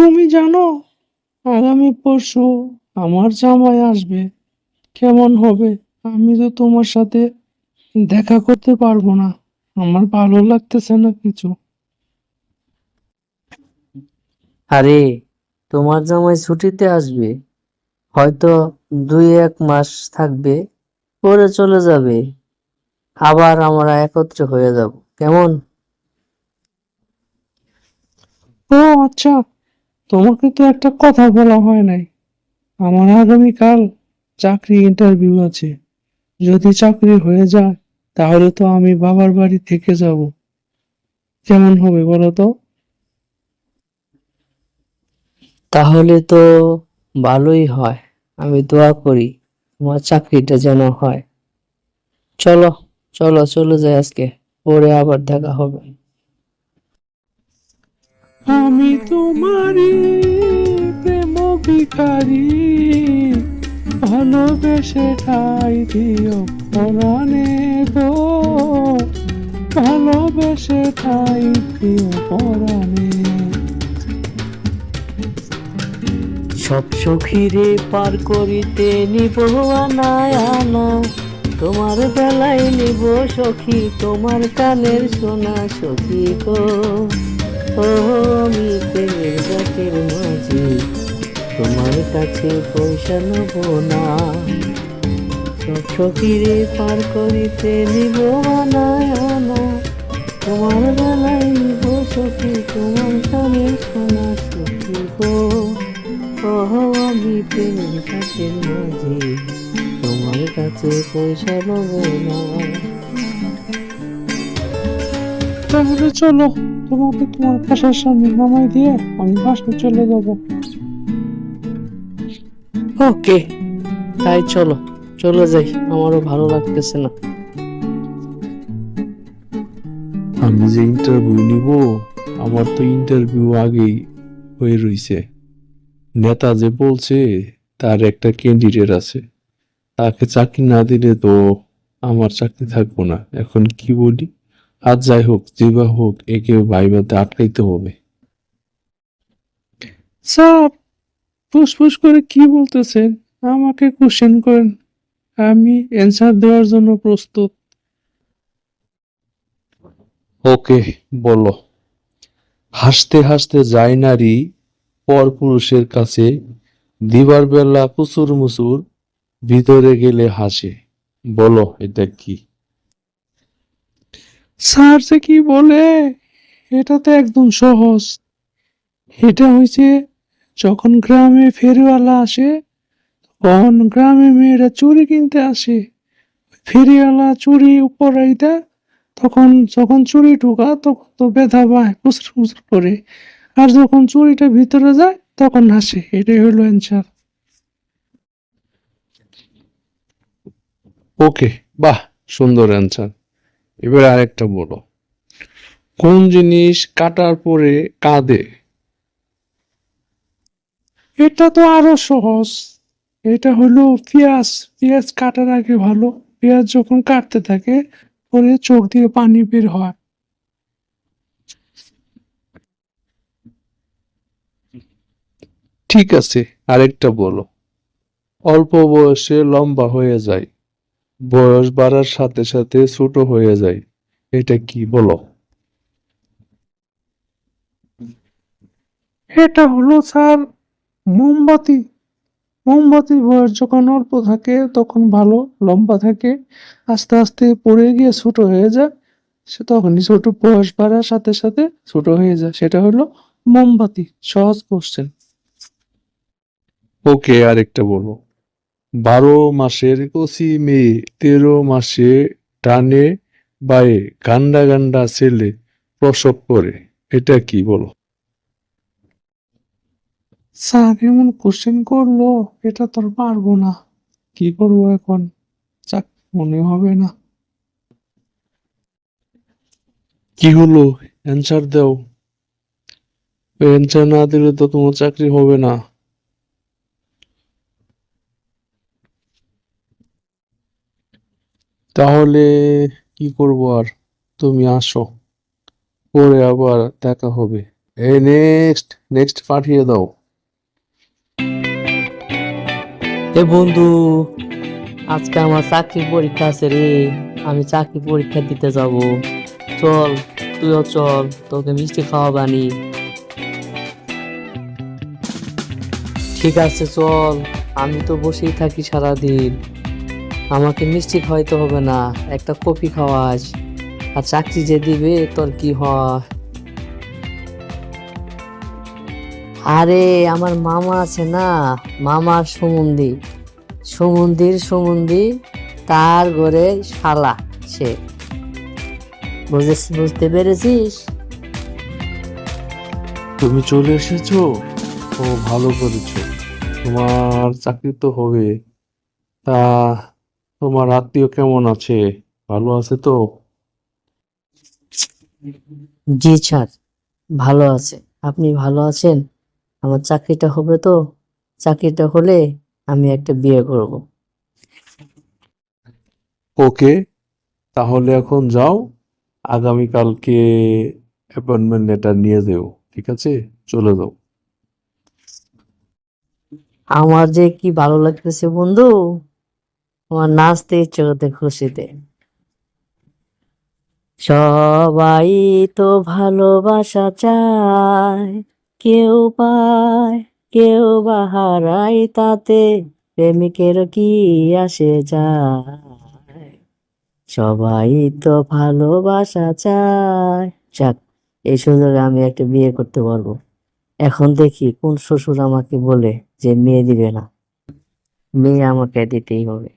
তুমি জানো, আগামী পরশু আমার জামাই আসবে। কেমন হবে? আমি তো তোমার সাথে দেখা করতে পারবো না। আমার ভালো লাগতেছে না কিছু। আরে, তোমার জামাই ছুটিতে আসবে, হয়তো 2-1 মাস থাকবে, পরে চলে যাবে। আবার আমরা একত্রে হয়ে যাব, কেমন? ও আচ্ছা, তোমাকে তো একটা কথা বলা হয় নাই। আমার আগামীকাল চাকরি ইন্টারভিউ আছে। যদি চাকরি হয়ে যায় তাহলে তো আমি বাবার বাড়ি থেকে যাব। কেমন হবে বলো তো? তাহলে তো ভালোই হয়। আমি দোয়া করি তোমার চাকরিটা যেন হয়। চলো, চলো চলে যাই আজকে, পরে আবার দেখা হবে। আমি তোমারই প্রেম ভিখারি, ভালোবেসে ঠাই দিও পরাণে গো, ভালোবেসে ঠাই দিও পরাণে। সব সখীরে পার করিতে নিব আনায় আনা, তোমার বেলায় নিব সখী, তোমার কানের সোনা সখী গো। ও আমি প্রেমের গাছের মাঝি, তোমার কাছে পয়সা নেব না। সব সখীরে পার করিতে নিব আনায় আনা, তোমার বেলায় নিব সখী, তোমার কানের সোনা সখী গো। ওহো আমি প্রেমের গাছের মাঝি, তোমার কাছে পয়সা নেব না। তাহলে চলো, তোমাকে তোমার বাসার সামনে নামাই দিয়ে আমি বাসায় চলে যাব। ওকে, তাই চলো, চলে যাই, আমারও ভালো লাগতেছে না। আমি যে ইন্টারভিউ নিব, আমার তো ইন্টারভিউ আগেই হয়ে রইছে। নেতা যে বলছে তার একটা ক্যান্ডিডেট আছে, তাকে চাকরি না দিলে তো আমার চাকরি থাকবো না। এখন কি বলি? আজ যাই হোক, যেবা হোক, একে ভাইভাতে আটকাইতে হবে। স্যার, ফুসফুস করে কি বলতেছেন? আমাকে কোশ্চেন করেন, আমি অ্যান্সার দেওয়ার জন্য প্রস্তুত। ওকে, বলো। হাসতে হাসতে যায় নারী পর পুরুষের কাছে, দিবার বেলা কুচুর মুচুর, ভিতরে গেলে হাসে। বলো এটা কি? স্যার যে কি বলে, এটা তো একদম সহজ। এটা হয়েছে, যখন গ্রামে ফেরিওয়ালা আসে, তখন গ্রামে মেয়েরা চুড়ি কিনতে আসে। ফেরিওয়ালা চুড়ি উপরাই দেয়, তখন যখন চুড়ি ঢোকা তখন তো ব্যথা পায়, খুচর খুচর করে। আর যখন চুড়িটা ভিতরে যায় তখন হাসে। এটাই হলো অ্যান্সার। ওকে, বাহ, সুন্দর অ্যান্সার। এবার আরেকটা বলো। কোন জিনিস কাটার পরে কাঁদে? এটা তো আরো সহজ। এটা হলো পেঁয়াজ। পেঁয়াজ কাটার আগে ভালো, পেঁয়াজ যখন কাটতে থাকে পরে চোখ দিয়ে পানি বের হয়। ঠিক আছে, আরেকটা বলো। অল্প বয়সে লম্বা হয়ে যায়, বয়স বাড়ার সাথে সাথে ছোট হয়ে যায়। এটা কি বলো? এটা হলো স্যার মোমবাতি। মোমবাতির বয়স যখন অল্প থাকে তখন ভালো, লম্বা থাকে, আস্তে আস্তে পড়ে গিয়ে ছোট হয়ে যায়। সে তখনই ছোট, বয়স বাড়ার সাথে সাথে ছোট হয়ে যায়। সেটা হলো মোমবাতি। সহজ কোশ্চেন। ওকে, আরেকটা বলো। 12 মাসের কচি মেয়ে 13 মাসে ডানে বায়ে গান্ডা গান্ডা ছেলে প্রসব করে। এটা কি বলো? স্যার এমন কোশ্চেন করলো, এটা তো আর পারবো না। কি করবো এখন? চাক, মনে হবে না। কি হলো? অ্যান্সার দাও। অ্যান্সার না দিলে তো তোমার চাকরি হবে না। তাহলে কি করবো আর? তুমি আসো, পরে আবার দেখা হবে। এই নেক্সট নেক্সট পাঠিয়ে দাও। এ বন্ধু, আজকে আমার চাকরির পরীক্ষা আছে রে। আমি চাকরি পরীক্ষা দিতে যাব। চল, তুইও চল, তোকে মিষ্টি খাওয়াবানি। ঠিক আছে চল, আমি তো বসেই থাকি সারাদিন। আমাকে মিষ্টি খাওয়াইতে হবে না, একটা কফি খাওয়াস। আর চাকরি যে দিবে তোর কি হয়? আরে আমার মামা আছে না, মামার সুমন্দির তার ঘরে শালা সে। বুঝতে পেরেছিস? তুমি চলে এসেছো, ও ভালো করেছো। তোমার চাকরি তো হবে। তা তোমার আত্মীয় কেমন আছে? ভালো আছে তো? জি স্যার, ভালো আছে। আপনি ভালো আছেন? আমার চাকরিটা হবে তো? চাকরিটা হলে আমি একটা বিয়ে করব। ওকে, তাহলে এখন যাও, আগামীকালকে অ্যাপয়েন্টমেন্ট লেটার নিয়ে যেও। ঠিক আছে, চলে যাও। আমার যে কি ভালো লাগতেছে বন্ধু, আমার নাচতে ইচ্ছে করতে খুশিতে। সবাই তো ভালোবাসা চায়, কেউ পায় কেউ বা হারায়, তাতে প্রেমিকের কি আসে যায়। সবাই তো ভালোবাসা চায়। যাক, এই সুযোগে আমি একটা বিয়ে করতে পারবো। এখন দেখি কোন শ্বশুর আমাকে বলে যে মেয়ে দিবে না। মেয়ে আমাকে দিতেই হবে।